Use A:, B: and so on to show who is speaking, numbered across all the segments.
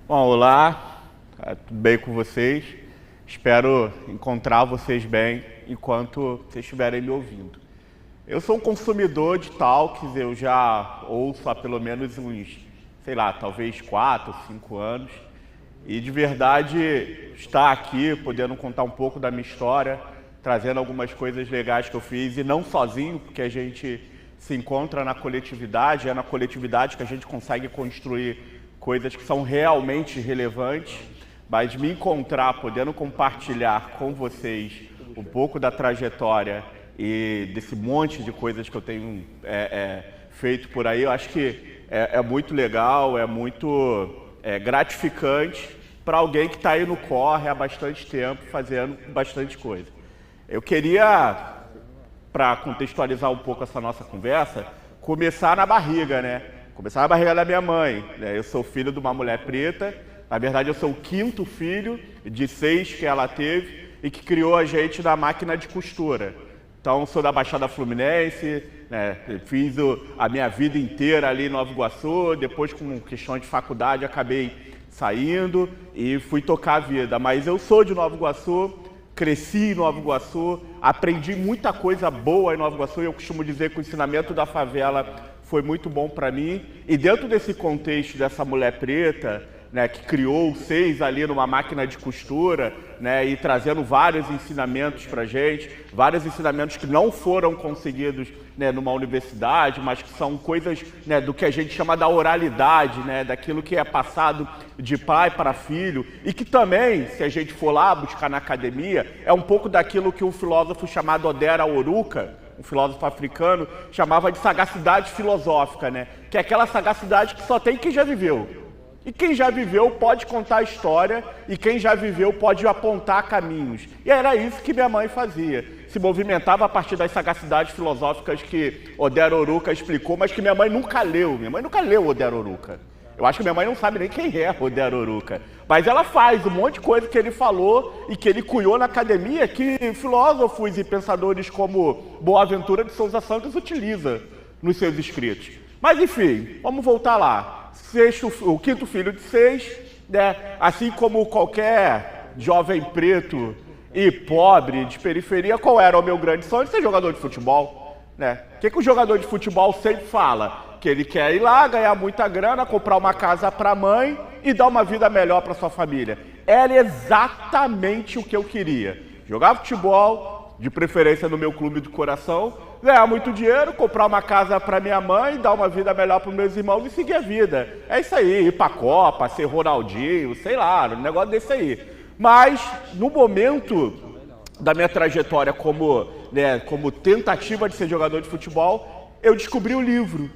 A: Bom, olá, tudo bem com vocês? Espero encontrar vocês bem enquanto vocês estiverem me ouvindo. Eu sou um consumidor de talks, eu já ouço há pelo menos uns, sei lá, talvez 4, 5 anos. E de verdade, estar aqui, podendo contar um pouco da minha história, trazendo algumas coisas legais que eu fiz, e não sozinho, porque a gente se encontra na coletividade, é na coletividade que a gente consegue construir coisas que são realmente relevantes, mas me encontrar, podendo compartilhar com vocês um pouco da trajetória e desse monte de coisas que eu tenho feito por aí, eu acho que é muito legal, é muito gratificante para alguém que está aí no corre há bastante tempo, fazendo bastante coisa. Eu queria, para contextualizar um pouco essa nossa conversa, começar na barriga, né? Começar na barriga da minha mãe, né? Eu sou filho de uma mulher preta, na verdade eu sou o 5º filho de 6 que ela teve e que criou a gente na máquina de costura. Então sou da Baixada Fluminense, né? Fiz a minha vida inteira ali em Nova Iguaçu, depois com questões de faculdade acabei saindo e fui tocar a vida. Mas eu sou de Nova Iguaçu, cresci em Nova Iguaçu, aprendi muita coisa boa em Nova Iguaçu e eu costumo dizer que o ensinamento da favela foi muito bom para mim. E dentro desse contexto dessa mulher preta, né, que criou 6 ali numa máquina de costura, né, e trazendo vários ensinamentos para a gente, vários ensinamentos que não foram conseguidos, né, numa universidade, mas que são coisas, né, do que a gente chama da oralidade, né, daquilo que é passado de pai para filho, e que também, se a gente for lá buscar na academia, é um pouco daquilo que um filósofo chamado Odera Oruka, um filósofo africano, chamava de sagacidade filosófica, né? Que é aquela sagacidade que só tem quem já viveu. E quem já viveu pode contar a história e quem já viveu pode apontar caminhos. E era isso que minha mãe fazia. Se movimentava a partir das sagacidades filosóficas que Odera Oruka explicou, mas que minha mãe nunca leu. Minha mãe nunca leu Odera Oruka. Eu acho que minha mãe não sabe nem quem é Odera Oruka. Mas ela faz um monte de coisa que ele falou e que ele cunhou na academia que filósofos e pensadores como Boaventura de Souza Santos utiliza nos seus escritos. Mas enfim, vamos voltar lá. O 5º filho de 6, né? Assim como qualquer jovem preto e pobre de periferia, qual era o meu grande sonho? Ser jogador de futebol, né? O que o jogador de futebol sempre fala? Que ele quer ir lá, ganhar muita grana, comprar uma casa para a mãe e dar uma vida melhor para sua família. Era exatamente o que eu queria. Jogar futebol, de preferência no meu clube do coração, ganhar muito dinheiro, comprar uma casa para minha mãe, dar uma vida melhor para os meus irmãos e seguir a vida. É isso aí, ir para a Copa, ser Ronaldinho, sei lá, um negócio desse aí. Mas, no momento da minha trajetória como tentativa de ser jogador de futebol, eu descobri um livro.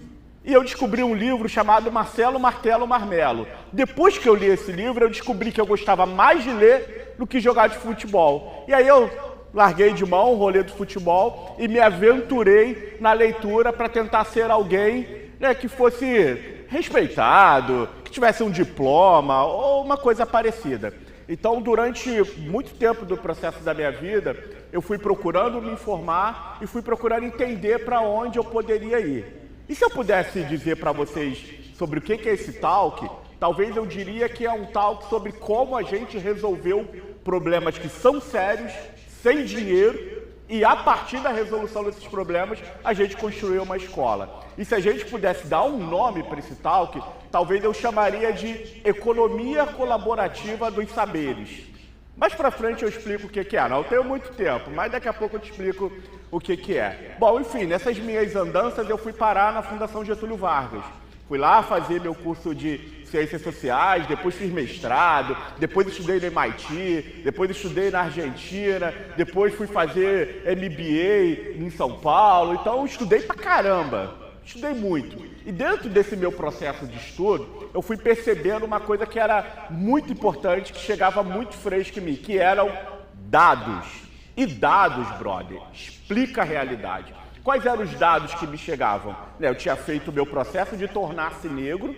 A: E eu descobri um livro chamado Marcelo Martelo Marmelo. Depois que eu li esse livro, eu descobri que eu gostava mais de ler do que jogar de futebol. E aí eu larguei de mão o rolê do futebol e me aventurei na leitura para tentar ser alguém, né, que fosse respeitado, que tivesse um diploma ou uma coisa parecida. Então, durante muito tempo do processo da minha vida, eu fui procurando me informar e fui procurando entender para onde eu poderia ir. E se eu pudesse dizer para vocês sobre o que é esse talk, talvez eu diria que é um talk sobre como a gente resolveu problemas que são sérios, sem dinheiro, e a partir da resolução desses problemas, a gente construiu uma escola. E se a gente pudesse dar um nome para esse talk, talvez eu chamaria de Economia Colaborativa dos Saberes. Mais pra frente eu explico o que é. Não, eu tenho muito tempo, mas daqui a pouco eu te explico o que é. Bom, enfim, nessas minhas andanças eu fui parar na Fundação Getúlio Vargas. Fui lá fazer meu curso de Ciências Sociais, depois fiz mestrado, depois estudei no MIT, depois estudei na Argentina, depois fui fazer MBA em São Paulo. Então eu estudei pra caramba, estudei muito. E dentro desse meu processo de estudo, eu fui percebendo uma coisa que era muito importante, que chegava muito fresco em mim, que eram dados. E dados, brother, explica a realidade. Quais eram os dados que me chegavam? Eu tinha feito o meu processo de tornar-se negro.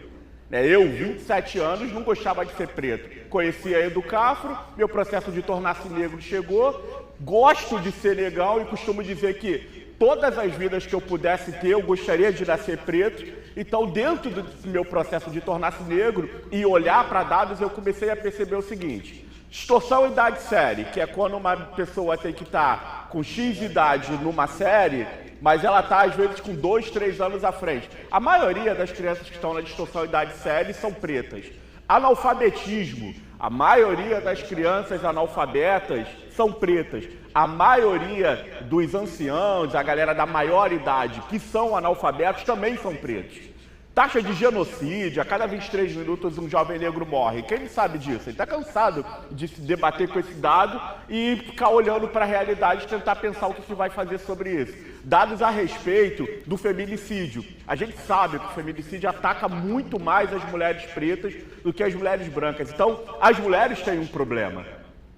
A: Eu, 27 anos, não gostava de ser preto. Conhecia a Educafro, meu processo de tornar-se negro chegou. Gosto de ser legal e costumo dizer que todas as vidas que eu pudesse ter, eu gostaria de nascer preto. Então, dentro do meu processo de tornar-se negro e olhar para dados, eu comecei a perceber o seguinte: distorção idade série, que é quando uma pessoa tem que estar com X idade numa série, mas ela está, às vezes, com 2, 3 anos à frente. A maioria das crianças que estão na distorção idade série são pretas. Analfabetismo. A maioria das crianças analfabetas são pretas. A maioria dos anciãos, a galera da maior idade que são analfabetos também são pretos. Taxa de genocídio, a cada 23 minutos um jovem negro morre. Quem sabe disso? Ele está cansado de se debater com esse dado e ficar olhando para a realidade e tentar pensar o que se vai fazer sobre isso. Dados a respeito do feminicídio. A gente sabe que o feminicídio ataca muito mais as mulheres pretas do que as mulheres brancas. Então, as mulheres têm um problema.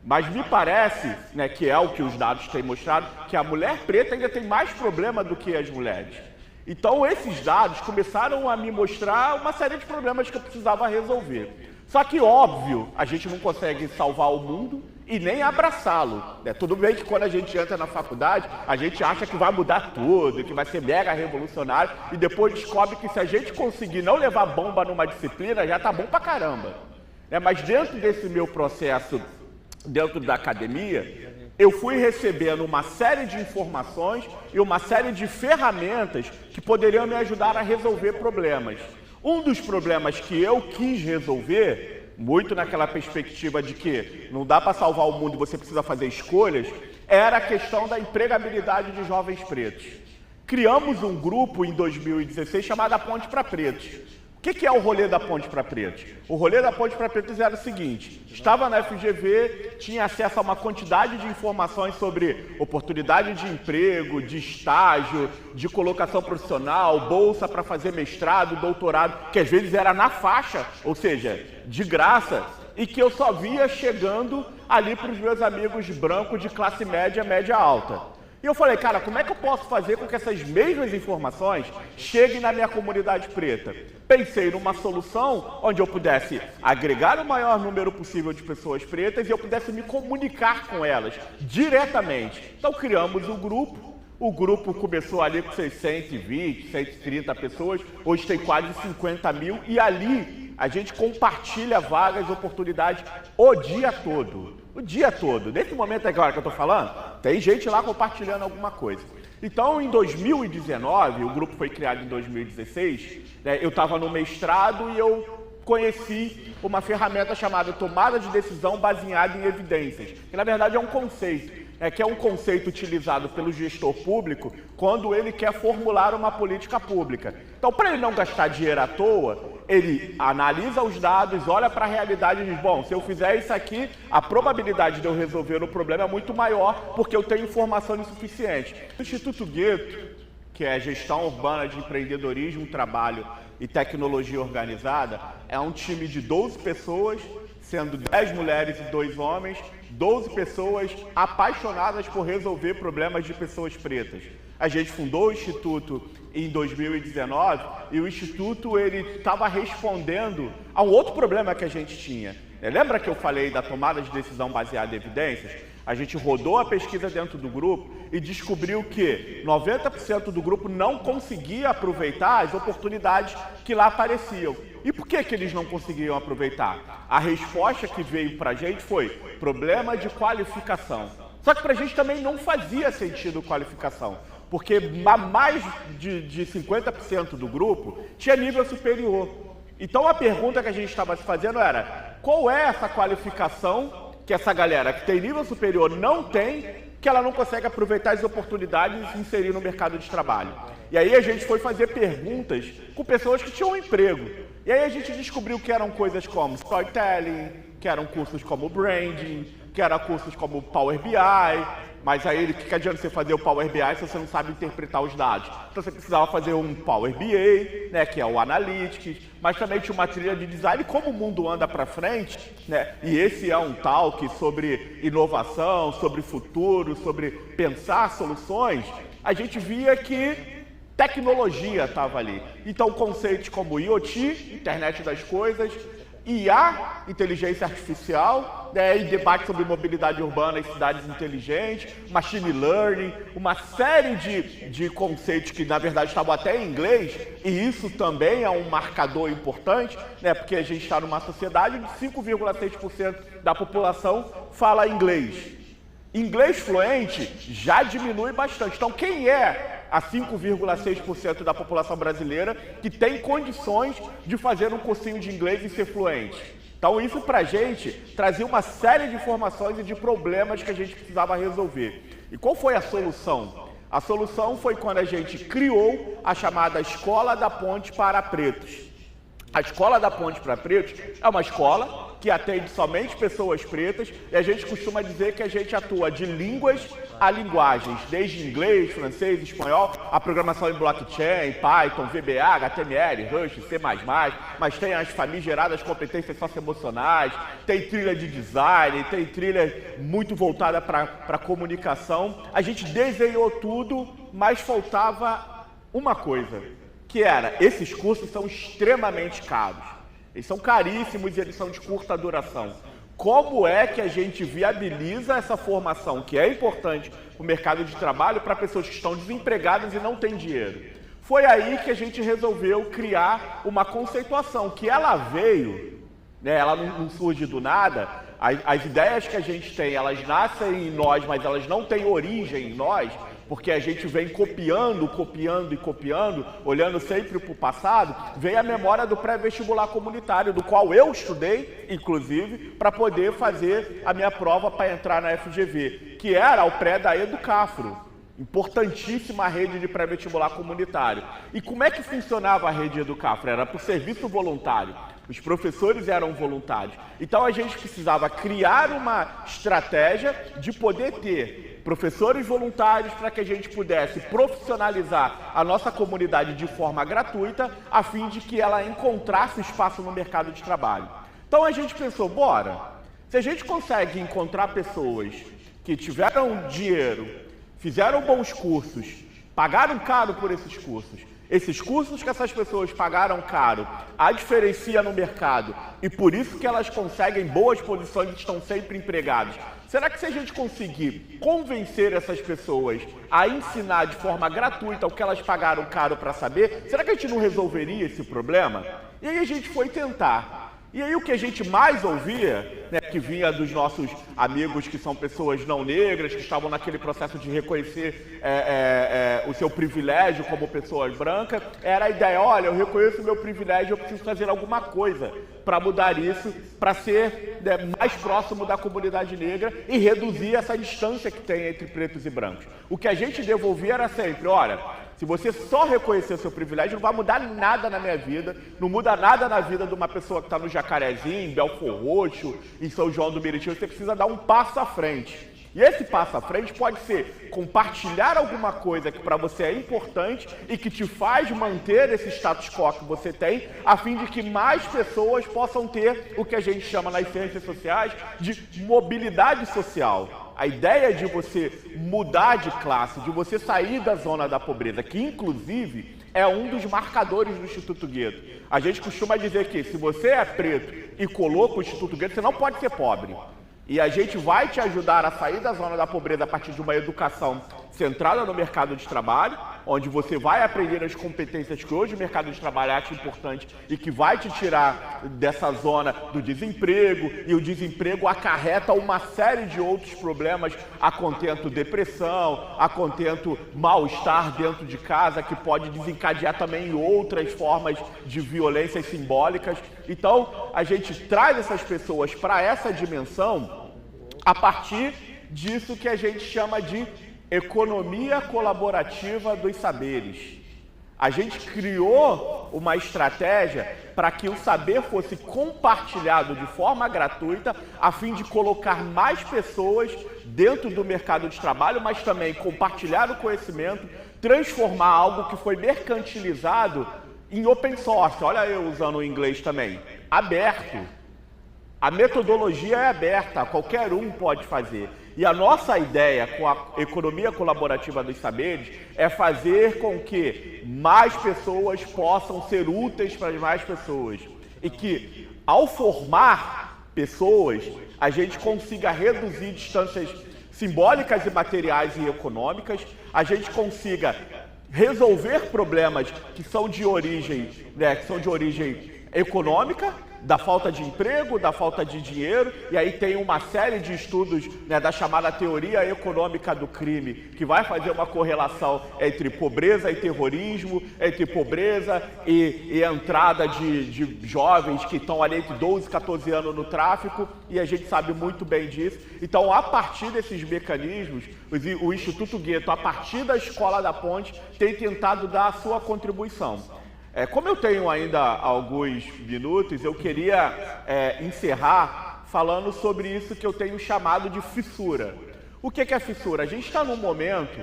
A: Mas me parece, né, que é o que os dados têm mostrado, que a mulher preta ainda tem mais problema do que as mulheres. Então, esses dados começaram a me mostrar uma série de problemas que eu precisava resolver. Só que, óbvio, a gente não consegue salvar o mundo e nem abraçá-lo. Né? Tudo bem que quando a gente entra na faculdade, a gente acha que vai mudar tudo, que vai ser mega revolucionário, e depois descobre que se a gente conseguir não levar bomba numa disciplina, já tá bom pra caramba. Mas dentro desse meu processo, dentro da academia, eu fui recebendo uma série de informações e uma série de ferramentas que poderiam me ajudar a resolver problemas. Um dos problemas que eu quis resolver, muito naquela perspectiva de que não dá para salvar o mundo e você precisa fazer escolhas, era a questão da empregabilidade de jovens pretos. Criamos um grupo em 2016 chamado A Ponte para Pretos. O que é o rolê da Ponte para Pretos? O rolê da Ponte para Pretos era o seguinte: estava na FGV, tinha acesso a uma quantidade de informações sobre oportunidade de emprego, de estágio, de colocação profissional, bolsa para fazer mestrado, doutorado, que às vezes era na faixa, ou seja, de graça, e que eu só via chegando ali para os meus amigos brancos de classe média, média alta. E eu falei, cara, como é que eu posso fazer com que essas mesmas informações cheguem na minha comunidade preta? Pensei numa solução onde eu pudesse agregar o maior número possível de pessoas pretas e eu pudesse me comunicar com elas diretamente. Então criamos um grupo. O grupo começou ali com 120, 130 pessoas, hoje tem quase 50 mil e ali a gente compartilha vagas, oportunidades o dia todo. O dia todo. Nesse momento agora que eu estou falando, tem gente lá compartilhando alguma coisa. Então, em 2019, o grupo foi criado em 2016, né, eu estava no mestrado e eu conheci uma ferramenta chamada tomada de decisão baseada em evidências, que na verdade é um conceito. Que é um conceito utilizado pelo gestor público quando ele quer formular uma política pública. Então, para ele não gastar dinheiro à toa, ele analisa os dados, olha para a realidade e diz, bom, se eu fizer isso aqui, a probabilidade de eu resolver o problema é muito maior porque eu tenho informação insuficiente. O Instituto Gueto, que é Gestão Urbana de Empreendedorismo, Trabalho e Tecnologia Organizada, é um time de 12 pessoas, sendo 10 mulheres e 2 homens, 12 pessoas apaixonadas por resolver problemas de pessoas pretas. A gente fundou o Instituto em 2019 e o Instituto estava respondendo a um outro problema que a gente tinha. Lembra que eu falei da tomada de decisão baseada em evidências? A gente rodou a pesquisa dentro do grupo e descobriu que 90% do grupo não conseguia aproveitar as oportunidades que lá apareciam. E por que eles não conseguiam aproveitar? A resposta que veio para a gente foi problema de qualificação. Só que para a gente também não fazia sentido qualificação, porque mais de 50% do grupo tinha nível superior. Então a pergunta que a gente estava se fazendo era, qual é essa qualificação que essa galera que tem nível superior não tem, que ela não consegue aproveitar as oportunidades e se inserir no mercado de trabalho? E aí a gente foi fazer perguntas com pessoas que tinham um emprego. E aí a gente descobriu que eram coisas como storytelling, que eram cursos como branding, que eram cursos como Power BI, mas aí o que adianta você fazer o Power BI se você não sabe interpretar os dados? Então você precisava fazer um Power BA, né, que é o Analytics, mas também tinha uma trilha de design, como o mundo anda para frente, né? E esse é um talk sobre inovação, sobre futuro, sobre pensar soluções. A gente via que tecnologia estava ali. Então conceitos como IoT, Internet das Coisas, IA, inteligência artificial, né, e debate sobre mobilidade urbana e cidades inteligentes, machine learning, uma série de conceitos que na verdade estavam até em inglês, e isso também é um marcador importante, né, porque a gente está numa sociedade onde 5,6% da população fala inglês. Inglês fluente já diminui bastante. Então, quem é a 5,6% da população brasileira que tem condições de fazer um cursinho de inglês e ser fluente? Então, isso pra gente trazia uma série de informações e de problemas que a gente precisava resolver. E qual foi a solução? A solução foi quando a gente criou a chamada Escola da Ponte para Pretos. A Escola da Ponte para Pretos é uma escola que atende somente pessoas pretas e a gente costuma dizer que a gente atua de línguas a linguagens, desde inglês, francês, espanhol, a programação em blockchain, Python, VBA, HTML, Rush, C++, mas tem as famigeradas competências socioemocionais, tem trilha de design, tem trilha muito voltada para comunicação. A gente desenhou tudo, mas faltava uma coisa, que era, esses cursos são extremamente caros. Eles são caríssimos e eles são de curta duração. Como é que a gente viabiliza essa formação, que é importante para o mercado de trabalho, para pessoas que estão desempregadas e não têm dinheiro? Foi aí que a gente resolveu criar uma conceituação, que ela veio, né, ela não surge do nada. As ideias que a gente tem, elas nascem em nós, mas elas não têm origem em nós, porque a gente vem copiando, olhando sempre para o passado. Veio a memória do pré-vestibular comunitário, do qual eu estudei, inclusive, para poder fazer a minha prova para entrar na FGV, que era o pré da Educafro, importantíssima rede de pré-vestibular comunitário. E como é que funcionava a rede Educafro? Era por serviço voluntário. Os professores eram voluntários. Então a gente precisava criar uma estratégia de poder ter professores voluntários para que a gente pudesse profissionalizar a nossa comunidade de forma gratuita, a fim de que ela encontrasse espaço no mercado de trabalho. Então a gente pensou, bora, se a gente consegue encontrar pessoas que tiveram dinheiro, fizeram bons cursos, pagaram caro por esses cursos que essas pessoas pagaram caro, a diferencia no mercado e por isso que elas conseguem boas posições e estão sempre empregadas. Será que se a gente conseguir convencer essas pessoas a ensinar de forma gratuita o que elas pagaram caro para saber, será que a gente não resolveria esse problema? E aí a gente foi tentar. E aí o que a gente mais ouvia, né, que vinha dos nossos amigos que são pessoas não negras, que estavam naquele processo de reconhecer o seu privilégio como pessoas brancas, era a ideia, olha, eu reconheço o meu privilégio, eu preciso fazer alguma coisa para mudar isso, para ser, né, mais próximo da comunidade negra e reduzir essa distância que tem entre pretos e brancos. O que a gente devolvia era sempre, olha, se você só reconhecer o seu privilégio, não vai mudar nada na minha vida, não muda nada na vida de uma pessoa que está no Jacarezinho, em Belfor Roxo, em São João do Meriti. Você precisa dar um passo à frente. E esse passo à frente pode ser compartilhar alguma coisa que para você é importante e que te faz manter esse status quo que você tem, a fim de que mais pessoas possam ter o que a gente chama nas ciências sociais de mobilidade social. A ideia de você mudar de classe, de você sair da zona da pobreza, que inclusive é um dos marcadores do Instituto Gueto. A gente costuma dizer que se você é preto e colou com o Instituto Gueto, você não pode ser pobre. E a gente vai te ajudar a sair da zona da pobreza a partir de uma educação centrada no mercado de trabalho, onde você vai aprender as competências que hoje o mercado de trabalho acha importante e que vai te tirar dessa zona do desemprego, e o desemprego acarreta uma série de outros problemas, a contento depressão, a contento mal-estar dentro de casa, que pode desencadear também em outras formas de violências simbólicas. Então, a gente traz essas pessoas para essa dimensão a partir disso que a gente chama de economia colaborativa dos saberes. A gente criou uma estratégia para que o saber fosse compartilhado de forma gratuita, a fim de colocar mais pessoas dentro do mercado de trabalho, mas também compartilhar o conhecimento, transformar algo que foi mercantilizado em open source. Olha eu usando o inglês também. Aberto. A metodologia é aberta, qualquer um pode fazer. E a nossa ideia com a economia colaborativa dos saberes é fazer com que mais pessoas possam ser úteis para mais pessoas. E que ao formar pessoas, a gente consiga reduzir distâncias simbólicas e materiais e econômicas, a gente consiga resolver problemas que são de origem, econômica, da falta de emprego, da falta de dinheiro, e aí tem uma série de estudos, da chamada teoria econômica do crime, que vai fazer uma correlação entre pobreza e terrorismo, entre pobreza e entrada de jovens que estão ali entre 12 e 14 anos no tráfico, e a gente sabe muito bem disso. Então, a partir desses mecanismos, o Instituto Gueto, a partir da Escola da Ponte, tem tentado dar a sua contribuição. Como eu tenho ainda alguns minutos, eu queria encerrar falando sobre isso que eu tenho chamado de fissura. O que é fissura? A gente está num momento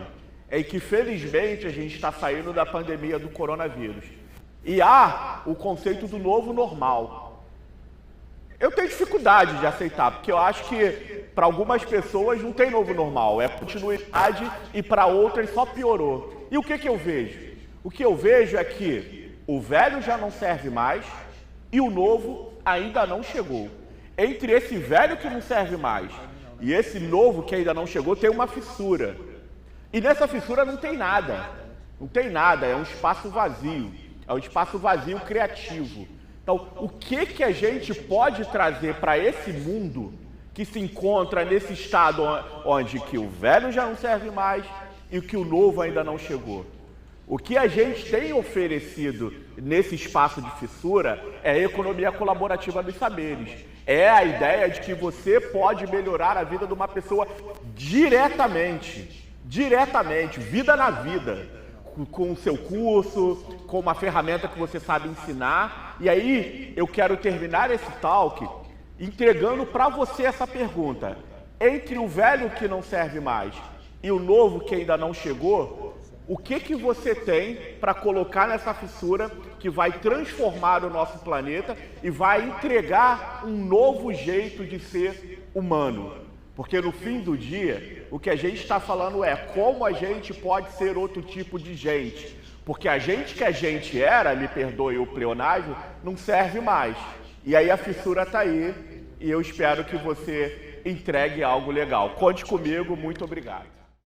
A: em que, felizmente, a gente está saindo da pandemia do coronavírus. E há o conceito do novo normal. Eu tenho dificuldade de aceitar, porque eu acho que para algumas pessoas não tem novo normal, é continuidade, e para outras só piorou. E o que eu vejo? O que eu vejo é que o velho já não serve mais e o novo ainda não chegou. Entre esse velho que não serve mais e esse novo que ainda não chegou, tem uma fissura. E nessa fissura não tem nada. Não tem nada, é um espaço vazio. É um espaço vazio criativo. Então, o que a gente pode trazer para esse mundo que se encontra nesse estado onde que o velho já não serve mais e que o novo ainda não chegou? O que a gente tem oferecido nesse espaço de fissura é a economia colaborativa dos saberes. É a ideia de que você pode melhorar a vida de uma pessoa diretamente, vida na vida, com o seu curso, com uma ferramenta que você sabe ensinar. E aí eu quero terminar esse talk entregando para você essa pergunta. Entre o velho que não serve mais e o novo que ainda não chegou, o que você tem para colocar nessa fissura que vai transformar o nosso planeta e vai entregar um novo jeito de ser humano? Porque no fim do dia, o que a gente está falando é como a gente pode ser outro tipo de gente. Porque a gente que a gente era, me perdoe o pleonasmo, não serve mais. E aí a fissura está aí e eu espero que você entregue algo legal. Conte comigo, muito obrigado.